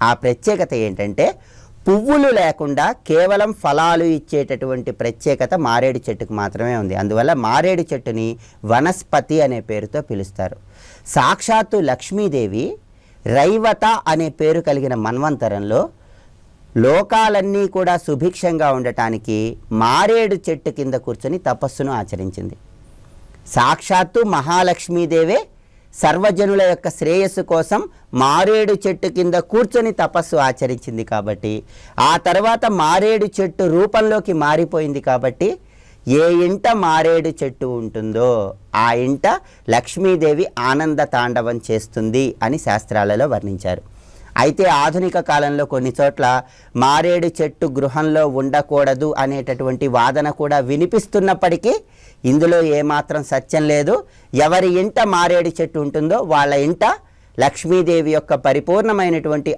ఆ ప్రత్యేకత ఏంటంటే పువ్వులు లేకుండా కేవలం ఫలాలు ఇచ్చేటటువంటి ప్రత్యేకత మారేడు చెట్టుకు మాత్రమే ఉంది. అందువల్ల మారేడు చెట్టుని వనస్పతి అనే పేరుతో పిలుస్తారు. సాక్షాత్తు లక్ష్మీదేవి రైవత అనే పేరు కలిగిన మన్వంతరంలో లోకాలన్నీ కూడా సుభిక్షంగా ఉండటానికి మారేడు చెట్టు కింద కూర్చొని తపస్సును ఆచరించింది. సాక్షాత్తు మహాలక్ష్మీదేవే సర్వజనుల యొక్క శ్రేయస్సు కోసం మారేడు చెట్టు కింద కూర్చొని తపస్సు ఆచరించింది కాబట్టి, ఆ తర్వాత మారేడు చెట్టు రూపంలోకి మారిపోయింది కాబట్టి, ఏ ఇంట మారేడు చెట్టు ఉంటుందో ఆ ఇంట లక్ష్మీదేవి ఆనంద తాండవం చేస్తుంది అని శాస్త్రాలలో వర్ణించారు. అయితే ఆధునిక కాలంలో కొన్ని చోట్ల మారేడు చెట్టు గృహంలో ఉండకూడదు అనేటటువంటి వాదన కూడా వినిపిస్తున్నప్పటికీ ఇందులో ఏమాత్రం సత్యం లేదు. ఎవరి ఇంట మారేడు చెట్టు ఉంటుందో వాళ్ళ ఇంట లక్ష్మీదేవి యొక్క పరిపూర్ణమైనటువంటి